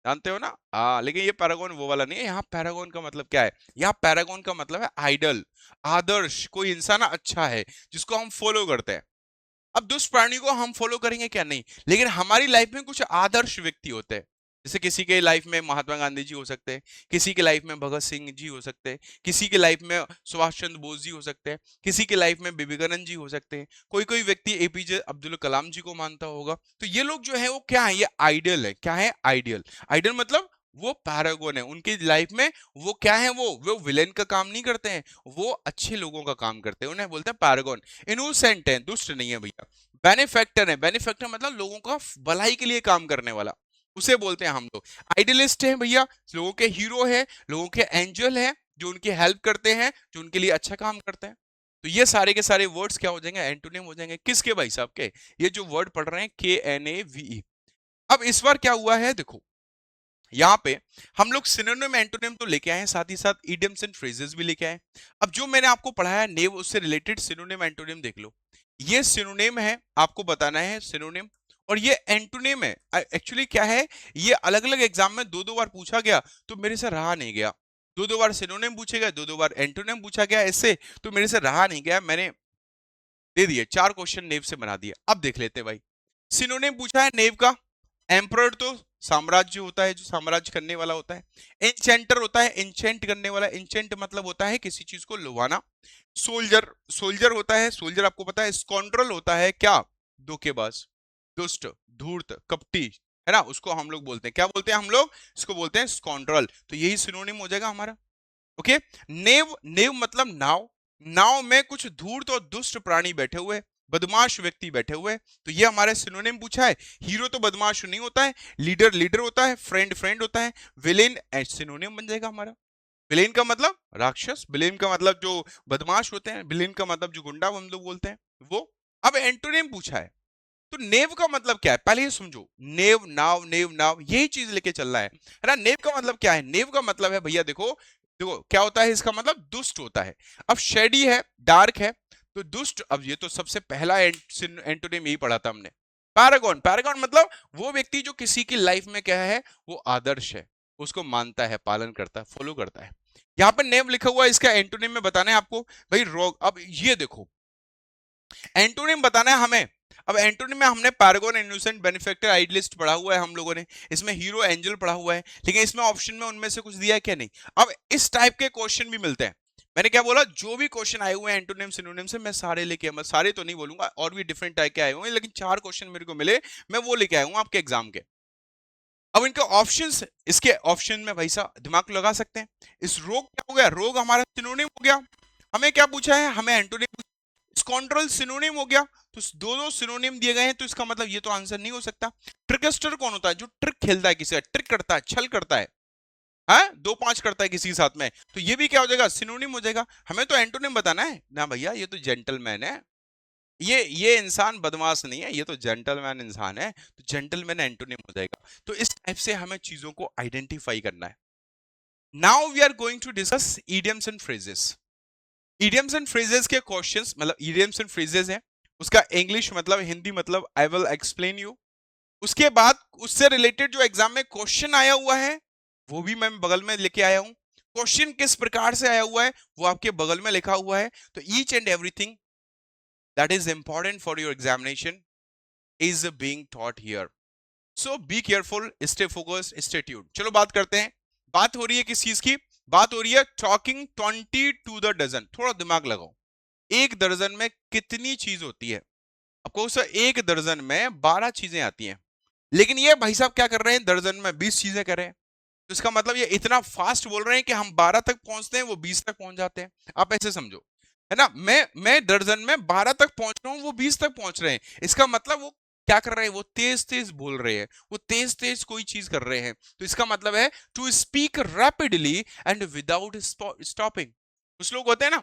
जानते हो ना। हाँ, लेकिन ये पैरागॉन वो वाला नहीं है। यहाँ पैरागॉन का मतलब क्या है, यहाँ पैरागॉन का मतलब है आइडल, आदर्श। कोई इंसान अच्छा है जिसको हम फॉलो करते हैं। अब दुष्ट प्राणी को हम फॉलो करेंगे क्या, नहीं, लेकिन हमारी लाइफ में कुछ आदर्श व्यक्ति होते हैं। जैसे किसी के लाइफ में महात्मा गांधी जी हो सकते हैं, किसी के लाइफ में भगत सिंह जी हो सकते हैं, किसी के लाइफ में सुभाष चंद्र बोस जी हो सकते हैं, किसी के लाइफ में विवेकानंद जी हो सकते हैं, कोई कोई व्यक्ति APJ अब्दुल कलाम जी को मानता होगा। तो ये लोग जो है वो क्या है, ये आइडियल है। क्या है, आइडियल। आइडियल मतलब वो पैरागॉन है उनकी लाइफ में। वो क्या है, वो विलेन का काम नहीं करते हैं, वो अच्छे लोगों का काम करते हैं, उन्हें बोलते हैं पैरागॉन। इनोसेंट है, दुष्ट नहीं है भैया। बेनिफैक्टर है, बेनिफैक्टर मतलब लोगों का भलाई के लिए काम करने वाला, उसे बोलते हैं हम लोग। आइडियलिस्ट है भैया, लोगों के हीरो है, लोगों के एंजल है, जो उनकी हेल्प करते हैं, जो उनके लिए अच्छा काम करते हैं। तो ये सारे के सारे वर्ड्स क्या हो जाएंगे, एंटोनिम हो जाएंगे। किसके भाई साहब के, ये जो वर्ड पढ़ रहे हैं KNAVE। अब इस बार क्या हुआ है, देखो यहाँ पे हम लोग सिनोनिम एंटोनिम तो लेके आए हैं, साथ ही साथ इडियम्स एंड फ्रेजेस भी लेके आए। अब जो मैंने आपको पढ़ाया नेव, उससे रिलेटेड सिनोनिम एंटोनिम देख लो। ये सिनोनिम है, आपको बताना है सिनोनिम, और ये एंटोनिम है। एक्चुअली क्या है, ये अलग अलग एग्जाम में दो दो बार पूछा गया, तो मेरे से रहा नहीं गया। दो दो बार सिनोनिम पूछे गए, दो दो बार एंटोनिम पूछा गया इससे, तो मेरे से रहा नहीं गया, मैंने दे दिए 4 क्वेश्चन नेव से बना दिए। अब देख लेते हैं भाई, सिनोनिम पूछा है नेव का। एम्परर तो साम्राज्य होता है, जो साम्राज्य करने वाला होता है। एंचेंटर होता है, इंचेंट करने वाला। इंचेंट मतलब होता है किसी चीज को लुभाना। सोल्जर, सोल्जर होता है, सोल्जर आपको पता है। स्कॉन्ड्रल होता है क्या, धोखेबाज, दुष्ट, धूर्त, कपटी, है ना, उसको हम लोग बोलते हैं, क्या बोलते हैं हम लोग, इसको बोलते हैं स्कॉन्ड्रल। तो यही सिनोनिम हो जाएगा हमारा। ओके। नेव, नेव मतलब नाव। नाव में कुछ धूर्त और दुष्ट प्राणी बैठे हुए, बदमाश व्यक्ति बैठे हुए। तो ये हमारे सिनोनिम पूछा है। हीरो तो बदमाश नहीं होता है, लीडर लीडर होता है, फ्रेंड फ्रेंड होता है। विलेन सिनोनिम बन जाएगा हमारा। विलेन का मतलब राक्षस, विलेन का मतलब जो बदमाश होते हैं, विलेन का मतलब जो गुंडा हम लोग बोलते हैं वो। अब एंटोनिम पूछा है, तो नेव का मतलब क्या है, पहले ये समझो। नेव, नाव, नेव, नाव, यही चीज लेके चलना है ना। नेव का मतलब क्या है, नेव का मतलब है भैया देखो, देखो क्या होता है, इसका मतलब दुष्ट होता है। अब शेडी है, डार्क है, तो दुष्ट। अब ये तो सबसे पहला एंटोनिम यही पढ़ा था हमने। पैरागॉन, पैरागॉन मतलब वो व्यक्ति जो किसी की लाइफ में क्या है, वो आदर्श है, उसको मानता है, पालन करता है, फॉलो करता है। यहाँ पे नेव लिखा हुआ है, इसका एंटोनिम में बताना है आपको भाई, रोग। अब ये देखो, एंटोनिम बताना है हमें। अब एंटोनिम में हमने पैरागॉन, इनोसेंट, बेनिफैक्टर, आइडियलिस्ट पढ़ा हुआ है हम लोगों ने। इसमें हीरो, एंजल पढ़ा हुआ है, लेकिन इसमें ऑप्शन में उनमें से कुछ दिया है क्या, नहीं। अब इस टाइप के क्वेश्चन भी मिलते हैं। मैंने क्या बोला, जो भी क्वेश्चन आए हुए हैं एंटोनिम सिनोनिम से, मैं सारे लेके, मैं सारे तो नहीं बोलूंगा, और भी डिफरेंट टाइप के आए हुए हैं, लेकिन 4 क्वेश्चन मेरे को मिले, मैं वो लेके आया हूं आपके एग्जाम के। अब इनके ऑप्शंस, इसके ऑप्शन में भाई साहब दिमाग लगा सकते हैं। इस रोग क्या हो गया, रोग हमारा सिनोनिम हो गया। हमें क्या पूछा है, हमें एंटोनिम। स्कॉन्ड्रल सिनोनिम हो गया, तो दो सिनोनिम दिए गए हैं, तो इसका मतलब ये तो आंसर नहीं हो सकता। ट्रिकस्टर कौन होता है? जो ट्रिक खेलता है, किसी का ट्रिक करता है, छल करता है, हाँ 2-5 करता है किसी के साथ में, तो ये भी क्या हो जाएगा? सिनोनिम हो जाएगा। हमें तो एंटोनिम बताना है ना भैया, ये तो जेंटलमैन है, ये इंसान बदमाश नहीं है, ये तो जेंटलमैन इंसान है, तो जेंटलमैन एंटोनिम हो जाएगा। तो इस टाइप से हमें चीजों को आइडेंटिफाई करना है। Now we are going to discuss idioms and phrases. Idioms and phrases के क्वेश्चंस, मतलब इडियम्स एंड फ्रेजेस हैं, उसका इंग्लिश मतलब, हिंदी मतलब आई विल एक्सप्लेन यू। उसके बाद उससे रिलेटेड जो एग्जाम में क्वेश्चन आया हुआ है वो भी मैं बगल में लेके आया हूं। क्वेश्चन किस प्रकार से आया हुआ है वो आपके बगल में लिखा हुआ है। तो each and everything that is important for your examination is being taught here. So be careful, stay focused, stay tuned. चलो बात करते हैं। बात हो रही है किस चीज की? बात हो रही है टॉकिंग 20 टू द डजन। थोड़ा दिमाग लगाओ, एक दर्जन में कितनी चीज होती है? आपको एक दर्जन में 12 चीजें आती हैं, लेकिन ये भाई साहब क्या कर रहे हैं, दर्जन में 20 चीजें कर रहे हैं। तो इसका मतलब ये इतना फास्ट बोल रहे हैं कि हम 12 तक पहुंचते हैं, वो 20 तक पहुंच जाते हैं। आप ऐसे समझो, है ना, मैं दर्जन में 12 तक पहुंच रहा हूं, वो 20 तक पहुंच रहे हैं। इसका मतलब वो क्या कर रहे हैं? वो तेज तेज बोल रहे हैं, वो तेज तेज कोई चीज कर रहे हैं। तो इसका मतलब है to speak rapidly and without stopping. कुछ लोग होते हैं ना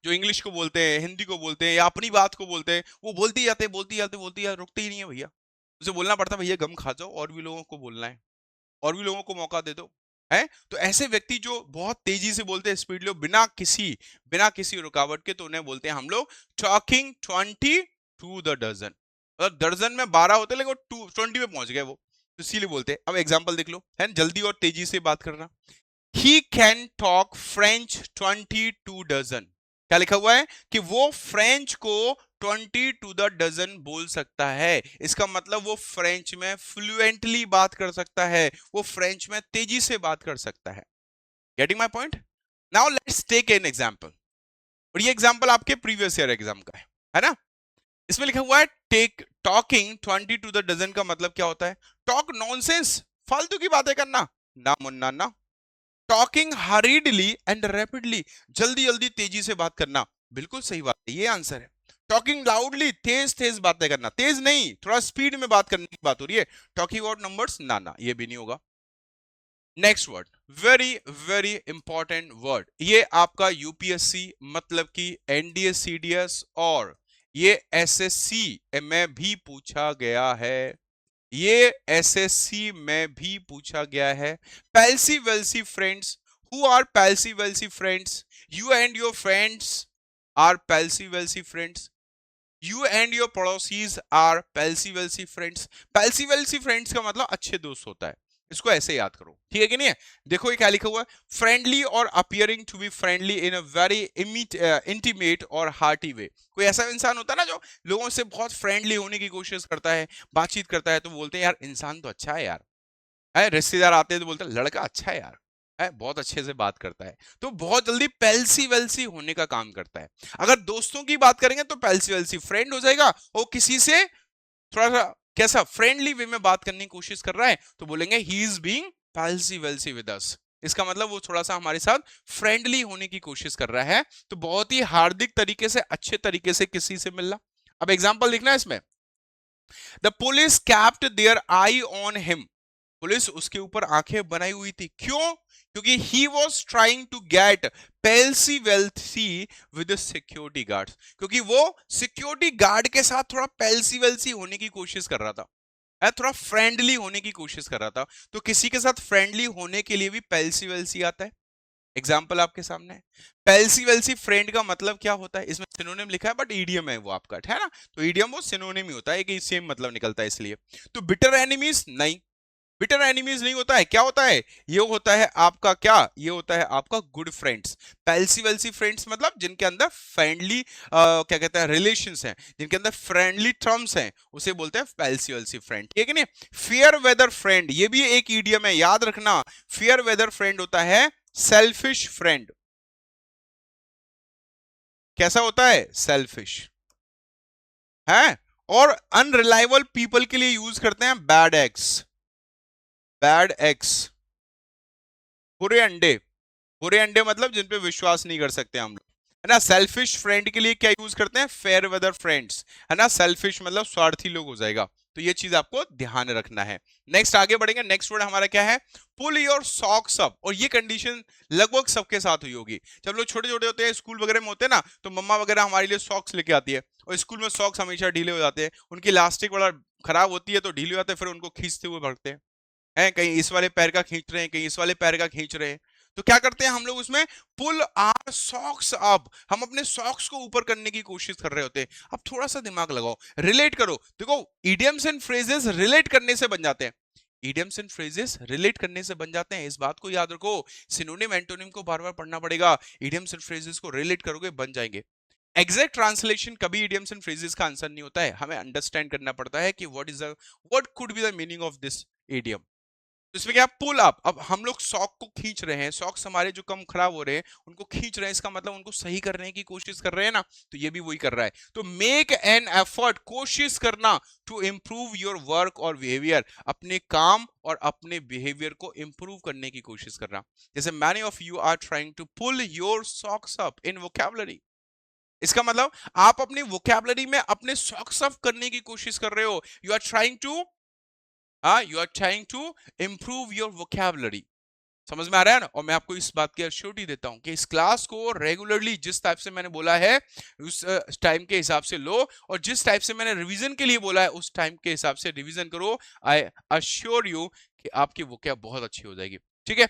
जो इंग्लिश को बोलते हैं, हिंदी को बोलते हैं, या अपनी बात को बोलते हैं, वो बोलते ही जाते हैं, बोलते ही जाते, बोलते ही जाते, रुकते ही नहीं है भैया। उसे बोलना पड़ता है, भैया गम खा जाओ, और भी लोगों को बोलना है, और भी लोगों को मौका दे दो, है। तो ऐसे व्यक्ति जो बहुत तेजी से बोलते हैं, स्पीड लो, बिना किसी रुकावट के, तो उन्हें बोलते हैं हम लोग टॉकिंग 20 टू द डजन। मतलब दर्जन में 12 होते लेकिन वो 20 पे पहुंच गए वो, तो इसीलिए बोलते हैं। अब एग्जाम्पल देख लो, है जल्दी और तेजी से बात करना। He can talk French 20 to dozen. क्या लिखा हुआ है? कि वो फ्रेंच को 20 टू द डजन बोल सकता है। इसका मतलब वो फ्रेंच में फ्लुएंटली बात कर सकता है, वो फ्रेंच में तेजी से बात कर सकता है। Getting my point? Now let's take an example, और ये एग्जाम्पल आपके प्रीवियस ईयर एग्जाम का है ना। इसमें लिखा हुआ है take talking 20 to the dozen का मतलब क्या होता है? टॉक नॉनसेंस, फालतू की बातें करना, ना मुन्ना ना। टॉकिंग हरीडली एंड रैपिडली, जल्दी जल्दी तेजी से बात करना, बिल्कुल सही बात है, ये आंसर है। टॉकिंग लाउडली, तेज तेज बातें करना, तेज नहीं, थोड़ा स्पीड में बात करने की बात हो रही है। टॉकिंग अबाउट नंबर्स, ना ना, ये भी नहीं होगा। Next word, very very important word, ये आपका यूपीएससी मतलब कि एनडीए सीडीएस और ये एसएससी में भी पूछा गया है, ये एसएससी में भी पूछा गया है। Palsy walsy friends, who are palsy walsy friends? You and your friends are palsy walsy friends, you and your पड़ोसीज are palsy walsy friends. Palsy walsy friends का मतलब अच्छे दोस्त होता है, इसको ऐसे याद करो, ठीक है कि नहीं है? देखो ये क्या लिखा हुआ है, फ्रेंडली और appearing to be friendly in a very intimate और हार्टी वे। कोई ऐसा इंसान होता है ना जो लोगों से बहुत फ्रेंडली होने की कोशिश करता है, बातचीत करता है, तो बोलते हैं यार इंसान तो अच्छा है यार, है। रिश्तेदार आते हैं तो बोलते हैं लड़का अच्छा है यार, है, बहुत अच्छे से बात करता है, तो बहुत जल्दी पैल्सी वेल्सी होने का काम करता है। अगर दोस्तों की बात करेंगे तो पैल्सी वेल्सी फ्रेंड हो जाएगा, और किसी से थोड़ा सा कैसा फ्रेंडली वे में बात करने की कोशिश कर रहा है तो बोलेंगे he is being palsy Wellesley with us. इसका मतलब वो थोड़ा सा हमारे साथ फ्रेंडली होने की कोशिश कर रहा है, तो बहुत ही हार्दिक तरीके से, अच्छे तरीके से किसी से मिलना। अब एग्जांपल देखना है इसमें, the police kept their eye on him, police उसके ऊपर आंखें बनाई हुई थी, क्यों? क्योंकि he was trying to get palsy walsy with security guard, क्योंकि वो सिक्योरिटी गार्ड के साथ थोड़ा पेल्सी वेल्सी होने की कोशिश कर रहा था, थोड़ा फ्रेंडली होने की कोशिश कर रहा था। तो किसी के साथ फ्रेंडली होने के लिए भी पेल्सी वेल्सी आता है। एग्जाम्पल आपके सामने है। पेल्सी वेल्सी फ्रेंड का मतलब क्या होता है? इसमें सिनोनिम लिखा है बट ईडियम है वो आपका, है ना। तो ईडियम वो सिनोनिम ही होता है कि सेम मतलब निकलता है इसलिए। तो बिटर एनिमीज नहीं, बिटर एनिमीज नहीं होता है, क्या होता है? ये होता है आपका क्या, ये होता है आपका good friends. Palsy walsy friends मतलब जिनके अंदर फ्रेंडली क्या कहते हैं रिलेशंस हैं, जिनके अंदर फ्रेंडली टर्म्स हैं, उसे बोलते हैं पैल्सी वेल्सी फ्रेंड, ठीक है नहीं। फेयर वेदर फ्रेंड, ये भी एक ईडियम है, याद रखना। फेयर वेदर फ्रेंड होता है सेल्फिश फ्रेंड। कैसा होता है? सेल्फिश है। और अनरिलायबल पीपल के लिए यूज करते हैं बैड एग्स, बैड एग्स, बुरे अंडे। बुरे अंडे मतलब जिन पे विश्वास नहीं कर सकते हम लोग, है ना। सेल्फिश फ्रेंड के लिए क्या यूज करते हैं, फेयर वेदर फ्रेंड्स, है ना। सेल्फिश मतलब स्वार्थी लोग हो जाएगा, तो ये चीज आपको ध्यान रखना है। नेक्स्ट आगे बढ़ेंगे, नेक्स्ट वर्ड हमारा क्या है, पुल योर सॉक्स अप। और ये कंडीशन लगभग सबके साथ हुई होगी। जब लोग छोटे छोटे होते हैं, स्कूल वगैरह में होते हैं ना, तो मम्मा वगैरह हमारे लिए सॉक्स लेके आती है, और स्कूल में सॉक्स हमेशा ढीले हो जाते हैं, उनकी इलास्टिक बड़ा खराब होती है, तो ढीले हो जाते हैं, फिर उनको खींचते हुए भगते हैं, कहीं इस वाले पैर का खींच रहे हैं, कहीं इस वाले पैर का खींच रहे हैं। तो क्या करते हैं हम लोग उसमें, पुल आर सॉक्स अप, हम अपने सॉक्स को ऊपर करने की कोशिश कर रहे होते हैं। अब थोड़ा सा दिमाग लगाओ, रिलेट करो। देखो, इडियम्स एंड फ्रेजेस रिलेट करने से बन जाते हैं, इडियम्स एंड फ्रेजेस रिलेट करने से बन जाते हैं, इस बात को याद रखो। सिनोनिम एंटोनिम को बार बार पढ़ना पड़ेगा, इडियम्स एंड फ्रेजेस को रिलेट करोगे बन जाएंगे। एग्जैक्ट ट्रांसलेशन कभी इडियम्स एंड फ्रेजेस का आंसर नहीं होता है, हमें अंडरस्टैंड करना पड़ता है कि what could be the meaning of this idiom. तो इसमें क्या, पुल अप, अब हम लोग सॉक को खींच रहे हैं, सॉक्स हमारे जो कम खराब हो रहे हैं उनको खींच रहे हैं, इसका मतलब उनको सही करने की कोशिश कर रहे हैं ना, तो ये भी वही कर रहा है। तो मेक एन एफर्ट, कोशिश करना, टू इंप्रूव योर वर्क और बिहेवियर, अपने काम और अपने बिहेवियर को इंप्रूव करने की कोशिश करना। जैसे many of you are trying to pull your socks up in vocabulary, इसका मतलब आप अपनी वोकैबुलरी में अपने सॉक्स अप करने की कोशिश कर रहे हो, you are trying to improve your vocabulary. समझ में आ रहा है ना। और मैं आपको इस बात की एश्योरिटी देता हूं कि इस क्लास को रेगुलरली जिस टाइप से मैंने बोला है उस टाइम के हिसाब से लो, और जिस टाइप से मैंने रिवीजन के लिए बोला है उस टाइम के हिसाब से रिवीजन करो। आई अश्योर यू कि आपकी वोकैब बहुत अच्छी हो जाएगी। ठीक है,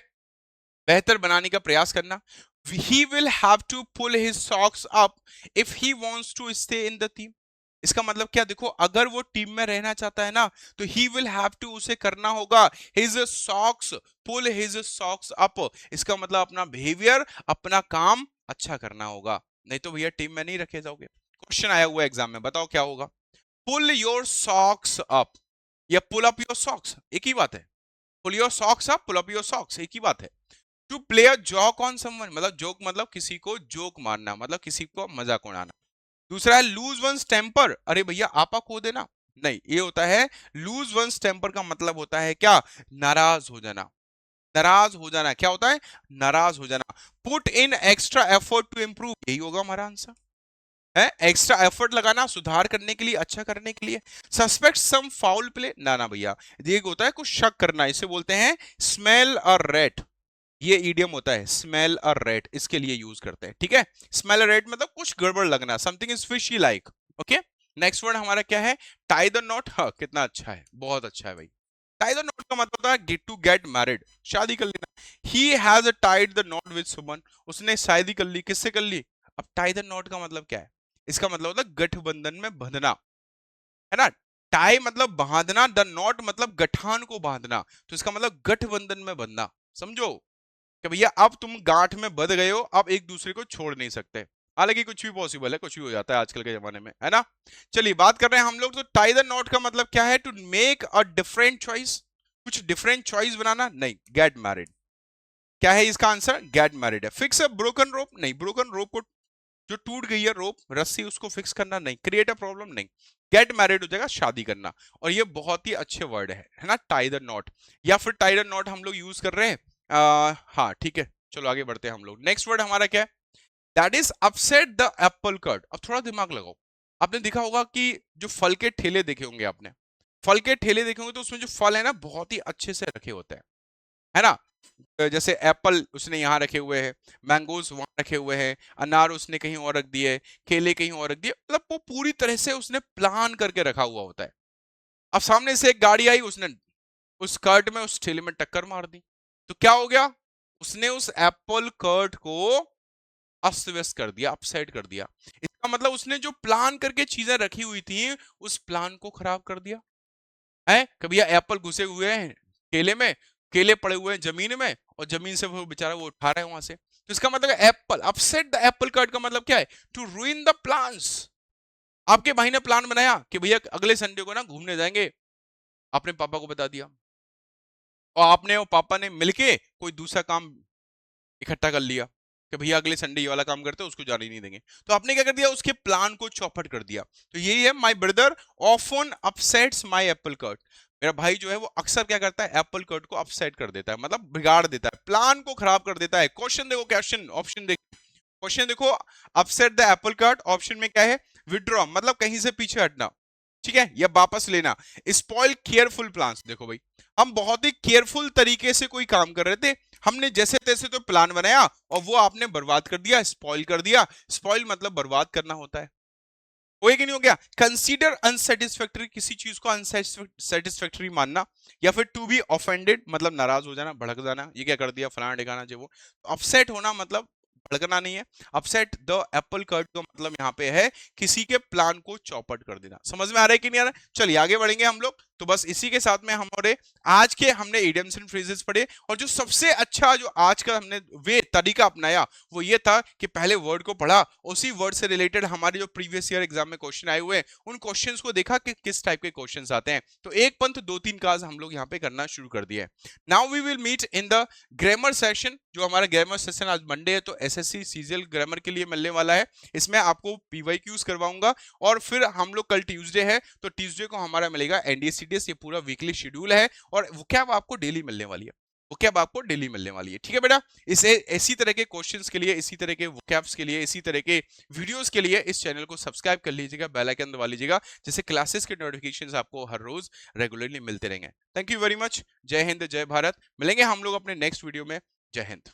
बेहतर बनाने का प्रयास करना। He will have to pull his socks up if he wants to stay in the team. इसका मतलब क्या, देखो अगर वो टीम में रहना चाहता है ना, तो he will have to, उसे करना होगा his socks, pull his socks up, इसका मतलब अपना बिहेवियर, अपना काम अच्छा करना होगा, नहीं तो भैया टीम में नहीं रखे जाओगे। क्वेश्चन आया हुआ एग्जाम में, बताओ क्या होगा, पुल योर सॉक्स अप या पुल अप योर सॉक्स, एक ही बात है। Pull your socks up, pull up your socks, एक ही बात है। To play a joke on someone, मतलब जोक मतलब किसी को जोक मारना, मतलब किसी को मजाक उड़ाना। दूसरा है लूज वंस टेम्पर, अरे भैया आपा खो देना, नहीं, ये होता है लूज वंस टेम्पर का मतलब होता है क्या, नाराज हो जाना। नाराज हो जाना क्या होता है, नाराज हो जाना। Put in extra effort to improve, यही होगा हमारा आंसर है, एक्स्ट्रा एफर्ट लगाना सुधार करने के लिए, अच्छा करने के लिए। सस्पेक्ट सम फाउल प्ले, ना ना भैया, ये होता है कुछ शक करना, इसे बोलते हैं स्मेल अ रेट, ये ईडियम होता है स्मेल अ रेट, इसके लिए यूज करते हैं। ठीक है, स्मेल अ रेट मतलब कुछ गड़बड़ लगना, something is fishy like. Okay, next word हमारा क्या है, टाई द नॉट। हाँ, कितना अच्छा है, बहुत अच्छा है भाई। टाई द नॉट का मतलब होता है गेट टू गेट मैरिड, शादी कर लेना। He has tied the not with someone, उसने शादी कर ली, किससे कर ली। अब टाई द नॉट का मतलब क्या है, इसका मतलब होता है गठबंधन में बंधना, है ना। टाई मतलब बांधना, द नॉट मतलब गठान को बांधना, तो इसका मतलब गठबंधन में बंधना, समझो कि भैया अब तुम गांठ में बंध गए हो, अब एक दूसरे को छोड़ नहीं सकते। हालांकि कुछ भी पॉसिबल है, कुछ भी हो जाता है आजकल के जमाने में, है ना। चलिए बात कर रहे हैं हम लोग, तो टाई द नॉट का मतलब क्या है, to make a different choice, कुछ डिफरेंट चॉइस बनाना, नहीं, गेट मैरिड। क्या है इसका आंसर, गेट मैरिड है। फिक्स अ ब्रोकन रोप, नहीं, ब्रोकन रोप को, जो टूट गई है रोप, रस्सी, उसको फिक्स करना, नहीं। क्रिएट अ प्रॉब्लम, नहीं। गेट मैरिड हो जाएगा शादी करना, और ये बहुत ही अच्छे वर्ड है ना, टाई द नॉट। या फिर टाई द नॉट हम लोग यूज कर रहे हैं, हाँ ठीक है, चलो आगे बढ़ते हैं हम लोग। नेक्स्ट वर्ड हमारा क्या है, that is upset the Apple cut. अब थोड़ा दिमाग लगाओ, आपने देखा होगा कि जो फल के ठेले देखे होंगे आपने, फल के ठेले देखे होंगे, तो उसमें जो फल है ना बहुत ही अच्छे से रखे होते हैं, है ना। जैसे एप्पल उसने यहाँ रखे हुए हैं, मैंगोज वहां रखे हुए हैं, अनार उसने कहीं और रख दिए, केले कहीं और रख दिए, मतलब वो पूरी तरह से उसने प्लान करके रखा हुआ होता है। अब सामने से एक गाड़ी आई, उसने उस कर्ट में, उस ठेले में टक्कर मार दी, तो क्या हो गया, उसने उस एप्पल कर्ट को अस्त व्यस्त कर दिया, अपसेट कर दिया। इसका मतलब उसने जो प्लान करके चीजें रखी हुई थी, उस प्लान को खराब कर दिया है। कभी एप्पल घुसे हुए हैं केले में, केले पड़े हुए हैं जमीन में, और जमीन से वो बेचारा वो उठा रहा है वहां से, तो इसका मतलब apple upset the apple cart का मतलब क्या है, टू रूइन द प्लान्स। आपके भाई ने प्लान बनाया कि भैया अगले संडे को ना घूमने जाएंगे, आपने पापा को बता दिया, और आपने और पापा ने मिलके कोई दूसरा काम इकट्ठा कर लिया कि भैया अगले संडे ये वाला काम करते हैं, उसको जाने ही नहीं देंगे, तो आपने क्या कर दिया, उसके प्लान को चौपट कर दिया। तो यही है, my brother often upsets my Apple cut, मेरा भाई जो है वो अक्सर क्या करता है, एप्पल कट को अपसेट कर देता है, मतलब बिगाड़ देता है, प्लान को खराब कर देता है। क्वेश्चन देखो, क्वेश्चन ऑप्शन देखो, क्वेश्चन देखो, upset the Apple cart, option में क्या है, विड्रॉ मतलब कहीं से पीछे हटना, ठीक है, या वापस लेना। स्पॉइल केयरफुल प्लान्स, देखो भाई हम बहुत ही केयरफुल तरीके से कोई काम कर रहे थे, हमने जैसे तैसे तो प्लान बनाया और वो आपने बर्बाद कर दिया, स्पॉइल कर दिया। स्पॉइल मतलब बर्बाद करना होता है, हो कि नहीं हो गया। कंसीडर अनसेटिस्फैक्टरी, किसी चीज को अनसेटिस्फैक्टरी मानना, या फिर टू बी ऑफेंडेड मतलब नाराज हो जाना, भड़क जाना, ये क्या कर दिया फलाना ठिकाना जो वो। अपसेट होना मतलब भड़कना नहीं है। अपसेट द एप्पल कर्ट का मतलब यहाँ पे है किसी के प्लान को चौपट कर देना। समझ में आ रहा है कि नहीं आ रहा है? चलिए आगे बढ़ेंगे हम लोग। तो बस इसी के साथ में हमारे आज के हमने इडियम्स एंड फ्रेजेस पढ़े, और जो सबसे अच्छा जो आज का हमने वे तरीका अपनाया वो ये था कि पहले वर्ड को पढ़ा, उसी वर्ड से रिलेटेड हमारे जो प्रीवियस ईयर एग्जाम में क्वेश्चन आए हुए हैं उन क्वेश्चंस को देखा कि किस टाइप के क्वेश्चंस आते हैं। तो एक पंथ दो तीन काज हम लोग यहाँ पे करना शुरू कर दिया है। Now we will meet in the grammar session. जो हमारा ग्रामर सेशन आज मंडे है, तो एसएससी सीजीएल ग्रामर के लिए मिलने वाला है। इसमें आपको पीवाईक्यूज करवाऊंगा, और फिर हम लोग कल ट्यूसडे है, तो ट्यूसडे को हमारा मिलेगा एनडीए सीडीएस। ये पूरा वीकली शेड्यूल है, और वो क्या आपको डेली मिलने वाली है, वोकैब आपको डेली मिलने वाली है, ठीक है बेटा। इसे इसी तरह के क्वेश्चंस के लिए, इसी तरह के वोकैब्स के लिए, इसी तरह के वीडियोस के लिए इस चैनल को सब्सक्राइब कर लीजिएगा, बेल आइकन दबा लीजिएगा, जिससे क्लासेस के नोटिफिकेशंस आपको हर रोज रेगुलरली मिलते रहेंगे। Thank you very much. जय हिंद, जय भारत। मिलेंगे हम लोग अपने नेक्स्ट वीडियो में। जय हिंद।